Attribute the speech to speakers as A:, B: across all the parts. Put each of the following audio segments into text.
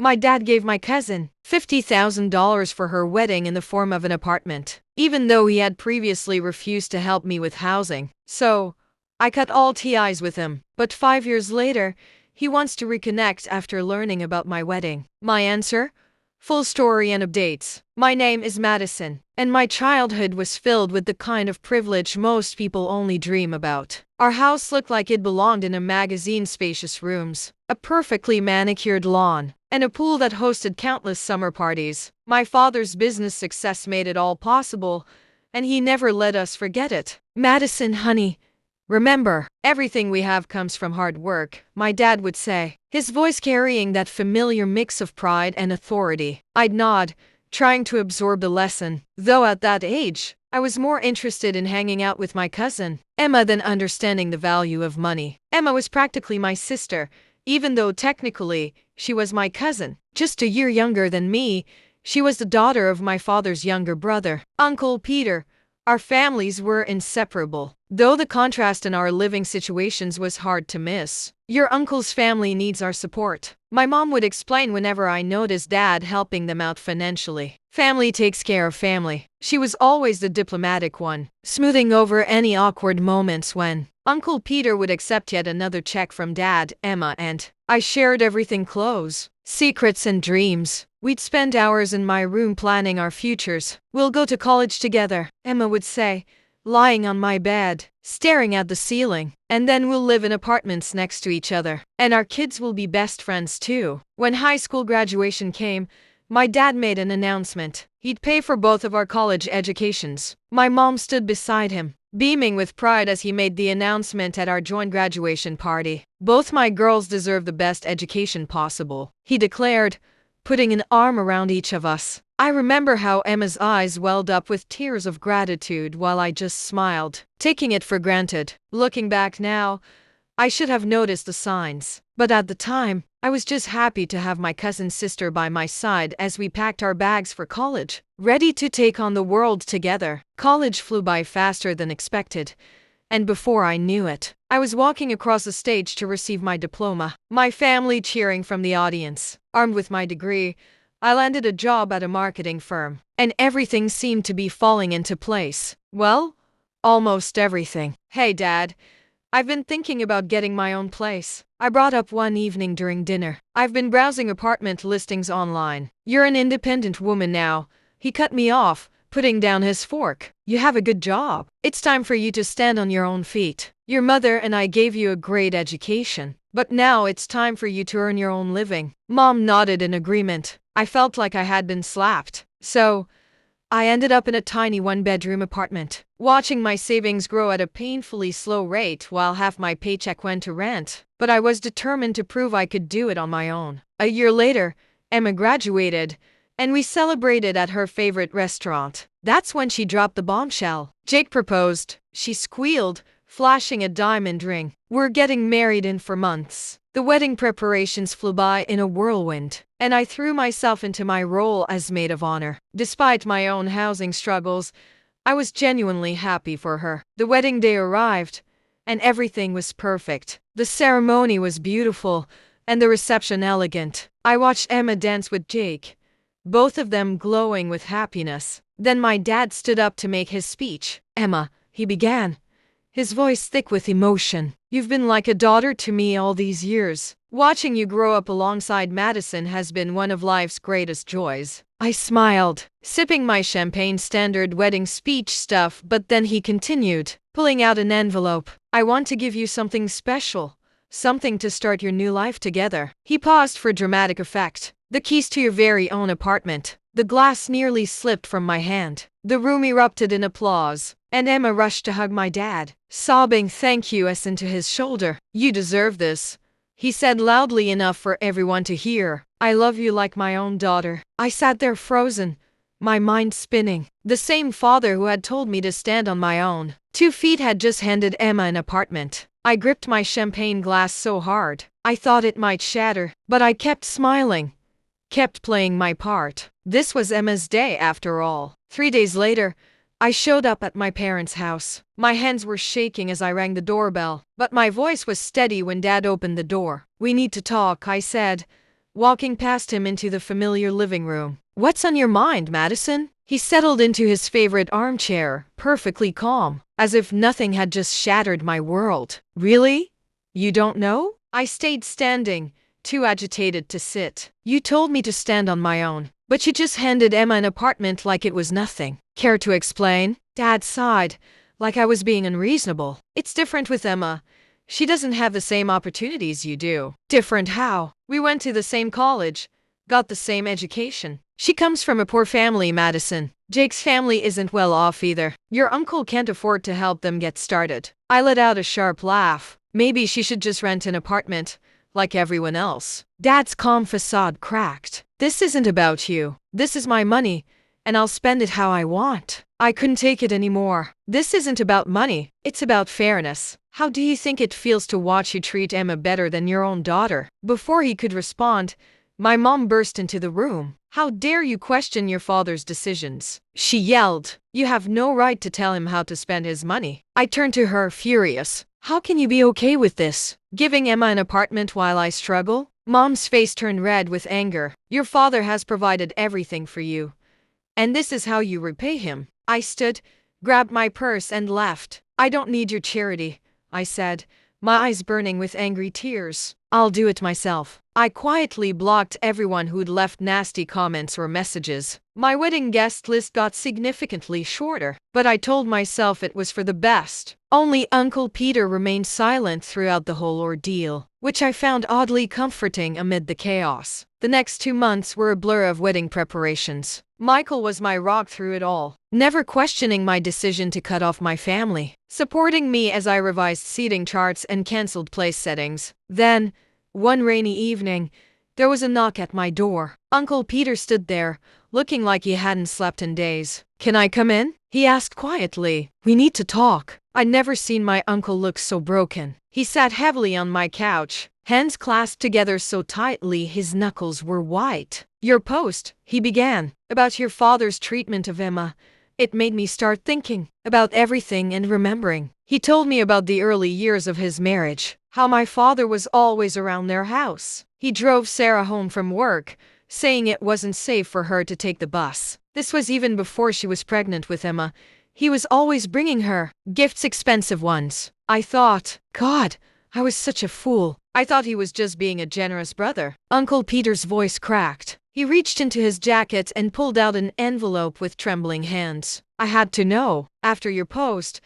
A: My dad gave my cousin $50,000 for her wedding in the form of an apartment, even though he had previously refused to help me with housing. So, I cut all ties with him. But 5 years later, he wants to reconnect after learning about my wedding. My answer? Full story and updates. My name is Madison, and my childhood was filled with the kind of privilege most people only dream about. Our house looked like it belonged in a magazine, spacious rooms, a perfectly manicured lawn, and a pool that hosted countless summer parties. My father's business success made it all possible, and he never let us forget it. Madison, honey, remember, everything we have comes from hard work, my dad would say, his voice carrying that familiar mix of pride and authority. I'd nod, trying to absorb the lesson, though at that age, I was more interested in hanging out with my cousin, Emma, than understanding the value of money. Emma was practically my sister, even though technically, she was my cousin. Just a year younger than me, she was the daughter of my father's younger brother, Uncle Peter. Our families were inseparable, though the contrast in our living situations was hard to miss. Your uncle's family needs our support, my mom would explain whenever I noticed Dad helping them out financially. Family takes care of family. She was always the diplomatic one, smoothing over any awkward moments when Uncle Peter would accept yet another check from Dad, Emma, and I shared everything: clothes, secrets, and dreams. We'd spend hours in my room planning our futures. We'll go to college together, Emma would say, lying on my bed, staring at the ceiling. And then we'll live in apartments next to each other. And our kids will be best friends too. When high school graduation came, my dad made an announcement. He'd pay for both of our college educations. My mom stood beside him, beaming with pride as he made the announcement at our joint graduation party. Both my girls deserve the best education possible, he declared, putting an arm around each of us. I remember how Emma's eyes welled up with tears of gratitude while I just smiled, taking it for granted. Looking back now, I should have noticed the signs. But at the time, I was just happy to have my cousin's sister by my side as we packed our bags for college, ready to take on the world together. College flew by faster than expected, and before I knew it, I was walking across the stage to receive my diploma, my family cheering from the audience. Armed with my degree, I landed a job at a marketing firm, and everything seemed to be falling into place. Well, almost everything. Hey, Dad, I've been thinking about getting my own place, I brought up one evening during dinner. I've been browsing apartment listings online. You're an independent woman now, he cut me off, putting down his fork. You have a good job. It's time for you to stand on your own feet. Your mother and I gave you a great education, but now it's time for you to earn your own living. Mom nodded in agreement. I felt like I had been slapped. So, I ended up in a tiny one-bedroom apartment, watching my savings grow at a painfully slow rate while half my paycheck went to rent. But I was determined to prove I could do it on my own. A year later, Emma graduated, and we celebrated at her favorite restaurant. That's when she dropped the bombshell. Jake proposed, she squealed, flashing a diamond ring. We're getting married in 4 months. The wedding preparations flew by in a whirlwind, and I threw myself into my role as maid of honor. Despite my own housing struggles, I was genuinely happy for her. The wedding day arrived, and everything was perfect. The ceremony was beautiful, and the reception elegant. I watched Emma dance with Jake, both of them glowing with happiness. Then my dad stood up to make his speech. Emma, he began, his voice thick with emotion. You've been like a daughter to me all these years. Watching you grow up alongside Madison has been one of life's greatest joys. I smiled, sipping my champagne standard wedding speech stuff, but then he continued, pulling out an envelope. I want to give you something special, something to start your new life together. He paused for dramatic effect. The keys to your very own apartment. The glass nearly slipped from my hand. The room erupted in applause, and Emma rushed to hug my dad, sobbing thank yous into his shoulder. You deserve this, he said loudly enough for everyone to hear. I love you like my own daughter. I sat there frozen, my mind spinning. The same father who had told me to stand on my own 2 feet had just handed Emma an apartment. I gripped my champagne glass so hard, I thought it might shatter, but I kept smiling, kept playing my part. This was Emma's day after all. 3 days later, I showed up at my parents' house. My hands were shaking as I rang the doorbell, but my voice was steady when Dad opened the door. We need to talk, I said, walking past him into the familiar living room. "What's on your mind, Madison?" He settled into his favorite armchair, perfectly calm, as if nothing had just shattered my world. "Really? You don't know?" I stayed standing, too agitated to sit. "You told me to stand on my own, but you just handed Emma an apartment like it was nothing. Care to explain?" Dad sighed, like I was being unreasonable. "It's different with Emma. She doesn't have the same opportunities you do." "Different how?" "We went to the same college, got the same education. She comes from a poor family, Madison. Jake's family isn't well off either. Your uncle can't afford to help them get started." I let out a sharp laugh. "Maybe she should just rent an apartment, like everyone else." Dad's calm facade cracked. "This isn't about you. This is my money, and I'll spend it how I want." I couldn't take it anymore. "This isn't about money. It's about fairness. How do you think it feels to watch you treat Emma better than your own daughter?" Before he could respond, my mom burst into the room. "How dare you question your father's decisions?" she yelled. "You have no right to tell him how to spend his money." I turned to her, furious. "How can you be okay with this? Giving Emma an apartment while I struggle?" Mom's face turned red with anger. "Your father has provided everything for you, and this is how you repay him." I stood, grabbed my purse, and left. "I don't need your charity," I said, my eyes burning with angry tears. "I'll do it myself." I quietly blocked everyone who'd left nasty comments or messages. My wedding guest list got significantly shorter, but I told myself it was for the best. Only Uncle Peter remained silent throughout the whole ordeal, which I found oddly comforting amid the chaos. The next 2 months were a blur of wedding preparations. Michael was my rock through it all, never questioning my decision to cut off my family, supporting me as I revised seating charts and canceled place settings. Then, one rainy evening, there was a knock at my door. Uncle Peter stood there, looking like he hadn't slept in days. "Can I come in?" he asked quietly. "We need to talk." I'd never seen my uncle look so broken. He sat heavily on my couch, hands clasped together so tightly his knuckles were white. "Your post," he began, "about your father's treatment of Emma. It made me start thinking about everything and remembering." He told me about the early years of his marriage, how my father was always around their house. He drove Sarah home from work, saying it wasn't safe for her to take the bus. This was even before she was pregnant with Emma. He was always bringing her gifts, expensive ones. I thought, God, I was such a fool. I thought he was just being a generous brother. Uncle Peter's voice cracked. He reached into his jacket and pulled out an envelope with trembling hands. "I had to know. After your post,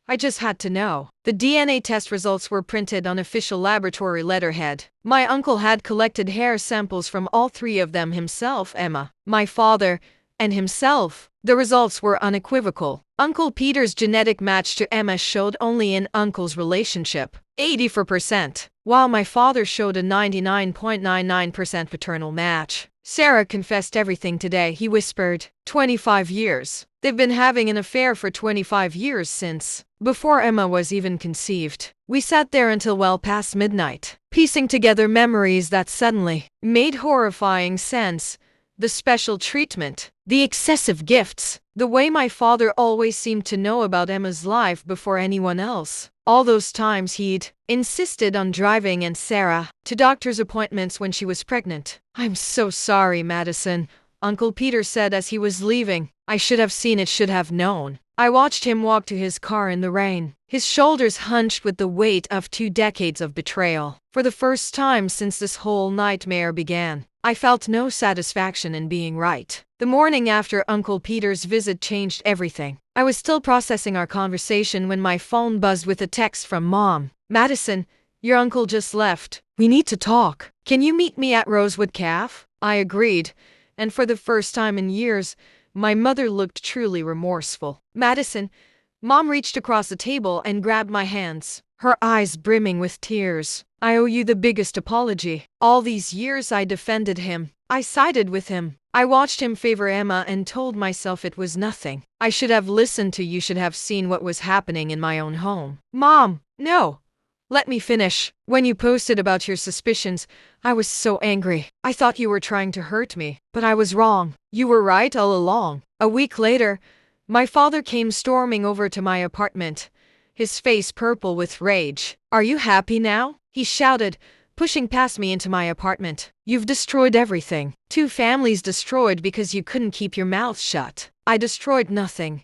A: I just had to know." The DNA test results were printed on official laboratory letterhead. My uncle had collected hair samples from all 3 of them himself, Emma, my father, and himself. The results were unequivocal. Uncle Peter's genetic match to Emma showed only an uncle's relationship, 84%, while my father showed a 99.99% paternal match. "Sarah confessed everything today," he whispered. 25 years. They've been having an affair for 25 years since before Emma was even conceived. We sat there until well past midnight, piecing together memories that suddenly made horrifying sense. The special treatment, the excessive gifts, the way my father always seemed to know about Emma's life before anyone else. All those times he'd insisted on driving Aunt Sarah to doctor's appointments when she was pregnant. "I'm so sorry, Madison," Uncle Peter said as he was leaving. "I should have seen it, should have known." I watched him walk to his car in the rain, his shoulders hunched with the weight of 2 decades of betrayal. For the first time since this whole nightmare began, I felt no satisfaction in being right. The morning after Uncle Peter's visit changed everything. I was still processing our conversation when my phone buzzed with a text from Mom. "Madison, your uncle just left. We need to talk. Can you meet me at Rosewood Cafe?" I agreed, and for the first time in years, my mother looked truly remorseful. "Madison," Mom reached across the table and grabbed my hands, her eyes brimming with tears. "I owe you the biggest apology. All these years I defended him. I sided with him. I watched him favor Emma and told myself it was nothing. I should have listened to you, should have seen what was happening in my own home." "Mom, no. Let me finish. When you posted about your suspicions, I was so angry. I thought you were trying to hurt me, but I was wrong. You were right all along." A week later, my father came storming over to my apartment, his face purple with rage. "Are you happy now?" he shouted, pushing past me into my apartment. You've destroyed everything. 2 families destroyed because you couldn't keep your mouth shut. I destroyed nothing,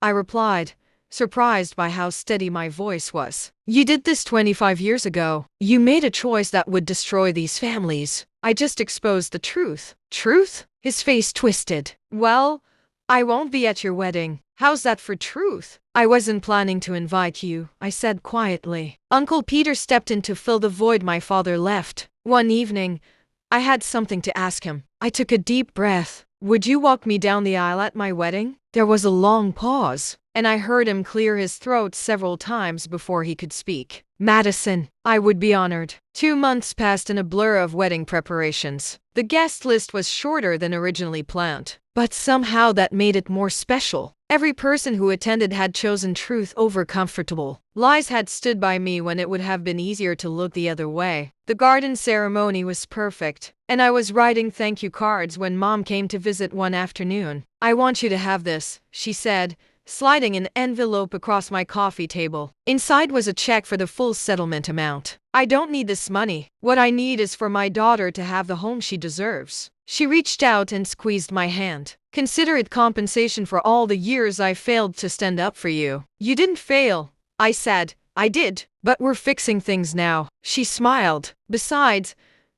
A: I replied, surprised by how steady my voice was. You did this 25 years ago. You made a choice that would destroy these families. I just exposed the truth. Truth? His face twisted. Well, I won't be at your wedding. How's that for truth? I wasn't planning to invite you, I said quietly. Uncle Peter stepped in to fill the void my father left. One evening, I had something to ask him. I took a deep breath. Would you walk me down the aisle at my wedding? There was a long pause, and I heard him clear his throat several times before he could speak. Madison, I would be honored. 2 months passed in a blur of wedding preparations. The guest list was shorter than originally planned, but somehow that made it more special. Every person who attended had chosen truth over comfortable. Lies had stood by me when it would have been easier to look the other way. The garden ceremony was perfect, and I was writing thank you cards when Mom came to visit one afternoon. I want you to have this, she said, sliding an envelope across my coffee table. Inside was a check for the full settlement amount. I don't need this money. What I need is for my daughter to have the home she deserves. She reached out and squeezed my hand. Consider it compensation for all the years I failed to stand up for you. You didn't fail, I said. I did, but we're fixing things now. She smiled. Besides,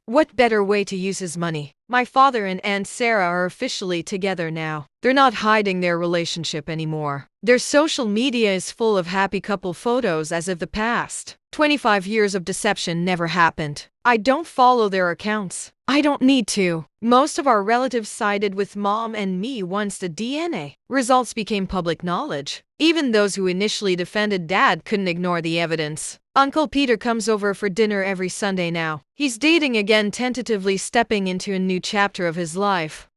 A: what better way to use his money? My father and Aunt Sarah are officially together now. They're not hiding their relationship anymore. Their social media is full of happy couple photos as of the past. 25 years of deception never happened. I don't follow their accounts. I don't need to. Most of our relatives sided with Mom and me once the DNA results became public knowledge. Even those who initially defended Dad couldn't ignore the evidence. Uncle Peter comes over for dinner every Sunday now. He's dating again, tentatively stepping into a new chapter of his life.